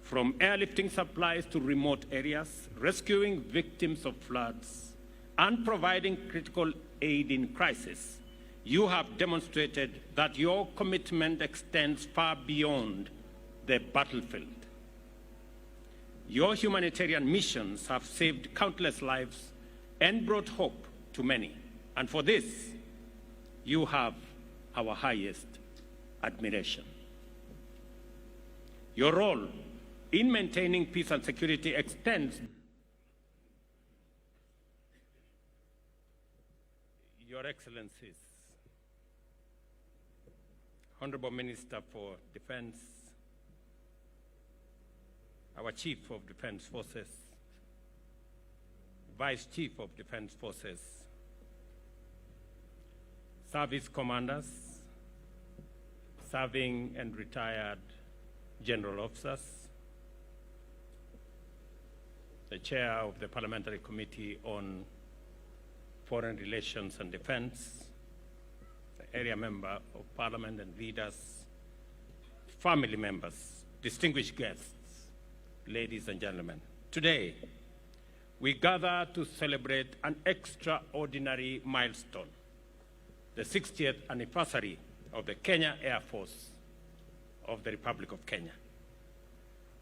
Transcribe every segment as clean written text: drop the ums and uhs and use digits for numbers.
from airlifting supplies to remote areas, rescuing victims of floods, and providing critical aid in crisis, you have demonstrated that your commitment extends far beyond the battlefield. Your humanitarian missions have saved countless lives and brought hope to many. And for this, you have our highest admiration. Your role in maintaining peace and security extends. Your Excellencies, Honorable Minister for Defense, our Chief of Defense Forces, Vice Chief of Defense Forces, service commanders, serving and retired general officers, the Chair of the Parliamentary Committee on Foreign Relations and Defense, the area member of Parliament and leaders, family members, distinguished guests, ladies and gentlemen. Today, we gather to celebrate an extraordinary milestone, the 60th anniversary of the Kenya Airforce of the Republic of Kenya.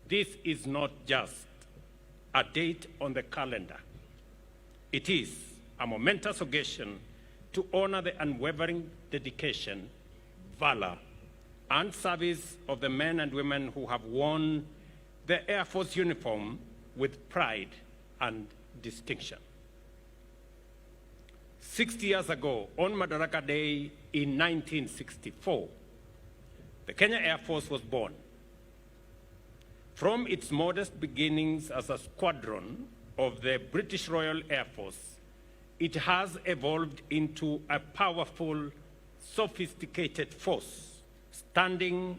This is not just a date on the calendar. It is a momentous occasion to honor the unwavering dedication, valor, and service of the men and women who have worn the Air Force uniform with pride and distinction. 60 years ago, on Madaraka Day in 1964, the Kenya Air Force was born. From its modest beginnings as a squadron of the British Royal Air Force, it has evolved into a powerful, sophisticated force, standing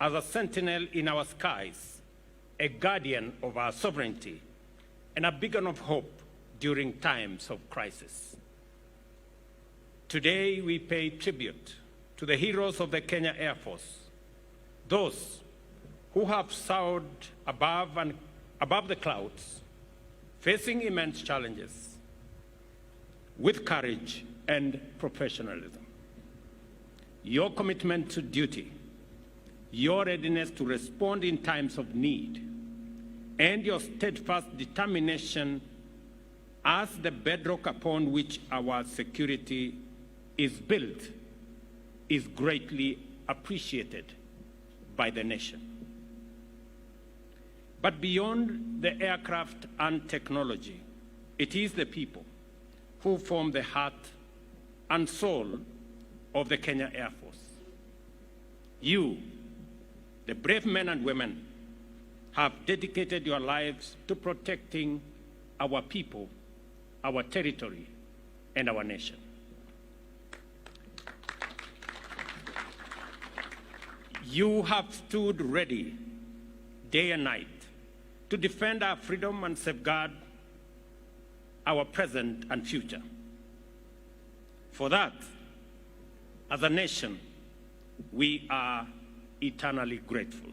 as a sentinel in our skies, a guardian of our sovereignty, and a beacon of hope during times of crisis. Today, we pay tribute to the heroes of the Kenya Air Force, those who have soared above the clouds, facing immense challenges with courage and professionalism. Your commitment to duty, your readiness to respond in times of need, and your steadfast determination as the bedrock upon which our security is built is greatly appreciated by the nation. But beyond the aircraft and technology, it is the people who form the heart and soul of the Kenya Air Force. You, the brave men and women, have dedicated your lives to protecting our people, our territory, and our nation. You have stood ready day and night to defend our freedom and safeguard our present and future. For that, as a nation, we are eternally grateful.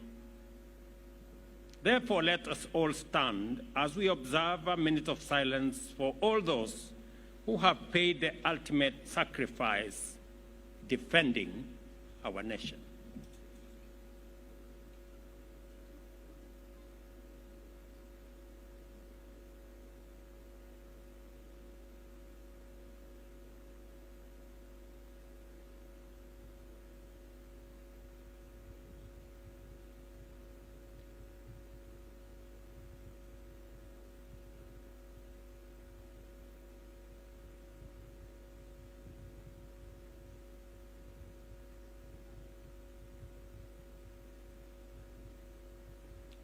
Therefore, let us all stand as we observe a minute of silence for all those who have paid the ultimate sacrifice defending our nation.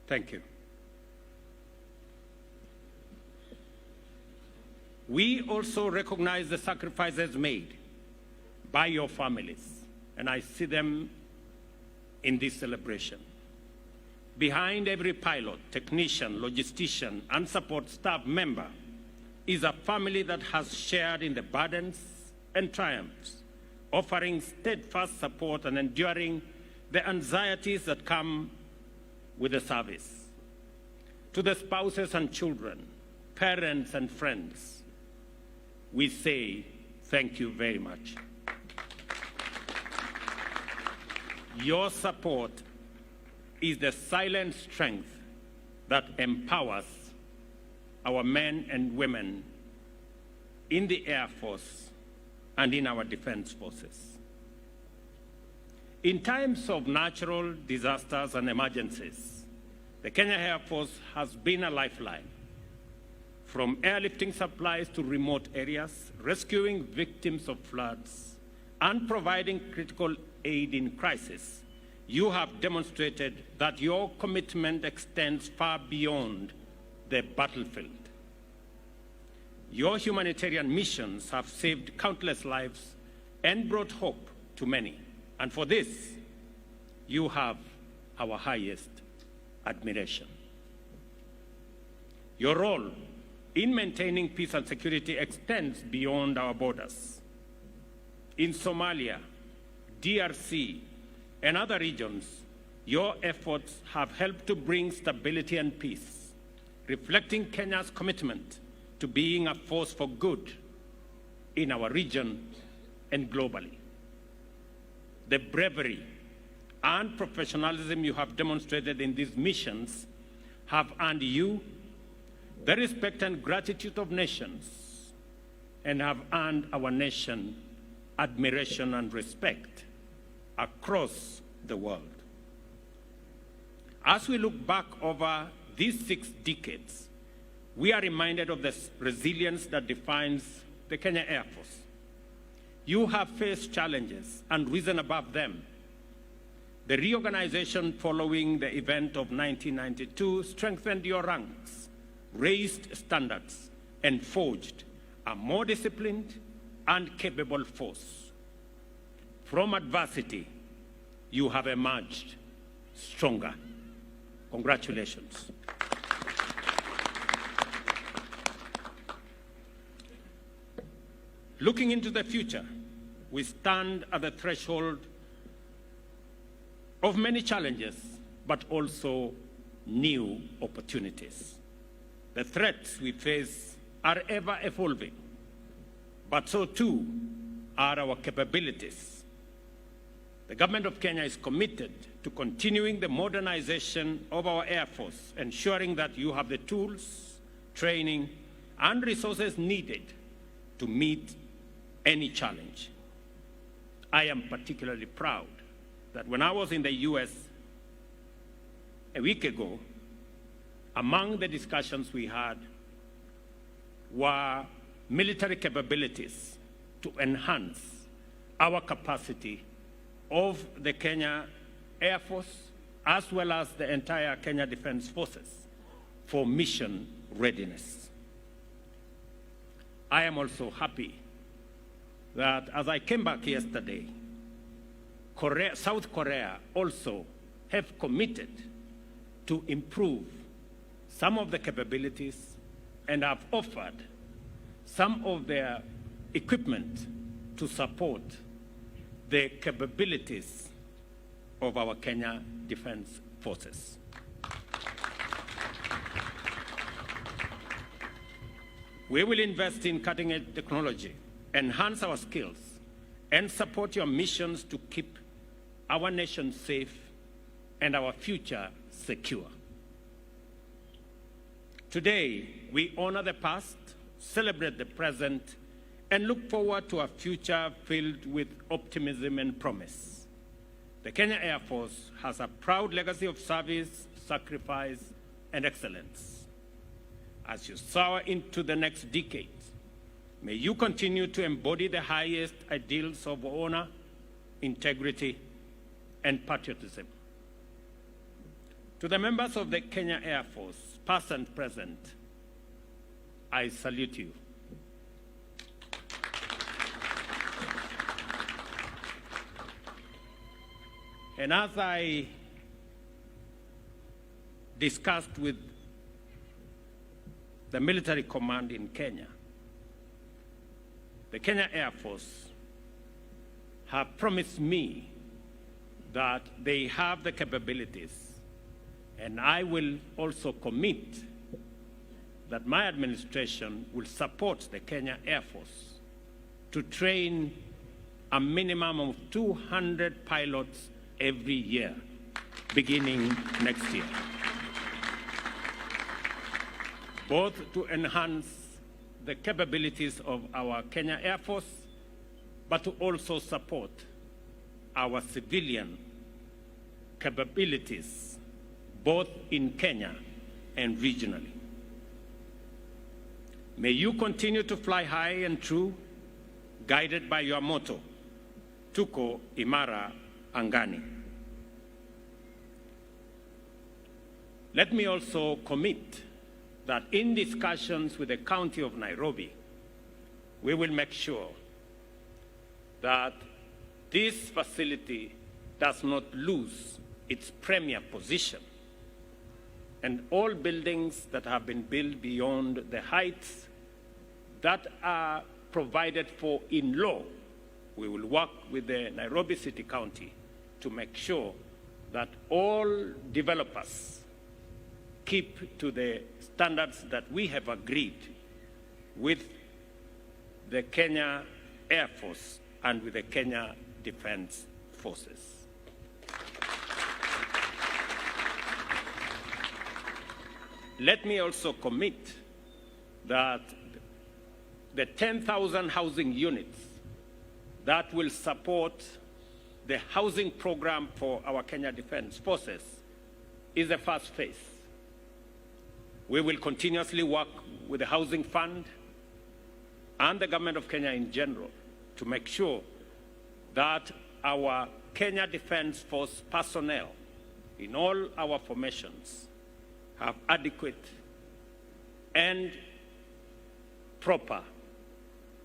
Thank you. We also recognize the sacrifices made by your families, and I see them in this celebration. Behind every pilot, technician, logistician, and support staff member is a family that has shared in the burdens and triumphs, offering steadfast support and enduring the anxieties that come with the service. To the spouses and children, parents and friends, we say thank you very much. Your support is the silent strength that empowers our men and women in the Air Force and in our defense forces. In times of natural disasters and emergencies, the Kenya Air Force has been a lifeline, from airlifting supplies to remote areas, rescuing victims of floods, and providing critical aid in crisis. You have demonstrated that your commitment extends far beyond the battlefield. Your humanitarian missions have saved countless lives and brought hope to many. And for this, you have our highest admiration. Your role in maintaining peace and security extends beyond our borders. In Somalia, DRC, and other regions, your efforts have helped to bring stability and peace, reflecting Kenya's commitment to being a force for good in our region and globally. The bravery and professionalism you have demonstrated in these missions have earned you the respect and gratitude of nations and have earned our nation admiration and respect across the world. As we look back over these 6 decades, we are reminded of the resilience that defines the Kenya Air Force. You have faced challenges and risen above them. The reorganization following the event of 1992 strengthened your ranks, raised standards, and forged a more disciplined and capable force. From adversity, you have emerged stronger. Congratulations. Looking into the future, we stand at the threshold of many challenges, but also new opportunities. The threats we face are ever evolving, but so too are our capabilities. The government of Kenya is committed to continuing the modernization of our Air Force, ensuring that you have the tools, training, and resources needed to meet any challenge. I am particularly proud that when I was in the US a week ago, among the discussions we had were military capabilities to enhance our capacity of the Kenya Air Force as well as the entire Kenya Defense Forces for mission readiness. I am also happy that as I came back yesterday, South Korea also have committed to improve some of the capabilities and have offered some of their equipment to support the capabilities of our Kenya Defense Forces. We will invest in cutting-edge technology, enhance our skills, and support your missions to keep our nation safe and our future secure. Today, we honor the past, celebrate the present, and look forward to a future filled with optimism and promise. The Kenya Air Force has a proud legacy of service, sacrifice, and excellence. As you soar into the next decade, may you continue to embody the highest ideals of honor, integrity, and patriotism. To the members of the Kenya Air Force, past and present, I salute you. And as I discussed with the military command in Kenya, the Kenya Air Force have promised me that they have the capabilities And I will also commit that my administration will support the Kenya Air Force to train a minimum of 200 pilots every year, beginning next year, both to enhance the capabilities of our Kenya Air Force, but to also support our civilian capabilities, both in Kenya and regionally. May you continue to fly high and true, guided by your motto, Tuko Imara Angani. Let me also commit that in discussions with the County of Nairobi, we will make sure that this facility does not lose its premier position, and all buildings that have been built beyond the heights that are provided for in law, we will work with the Nairobi City County to make sure that all developers keep to the standards that we have agreed with the Kenya Air Force and with the Kenya Defense Forces. Let me also commit that the 10,000 housing units that will support the housing program for our Kenya Defense Forces is the first phase. We will continuously work with the Housing Fund and the government of Kenya in general to make sure that our Kenya Defense Force personnel in all our formations have adequate and proper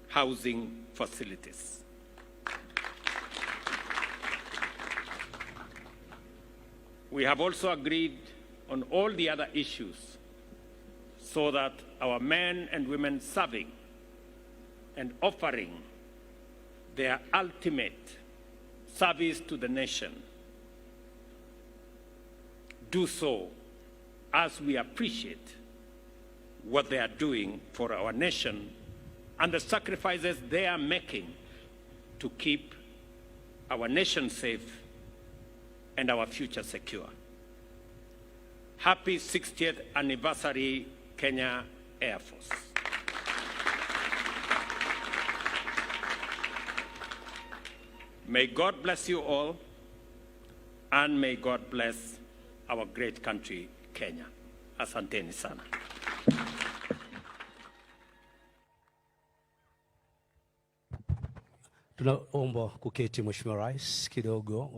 housing facilities. We have also agreed on all the other issues so that our men and women serving and offering their ultimate service to the nation do so as we appreciate what they are doing for our nation and the sacrifices they are making to keep our nation safe and our future secure. Happy 60th anniversary, Kenya Air Force. May God bless you all, and may God bless our great country, Kenya. Asanteni sana. Tunaomba kuketi Mheshimiwa Rais kidogo.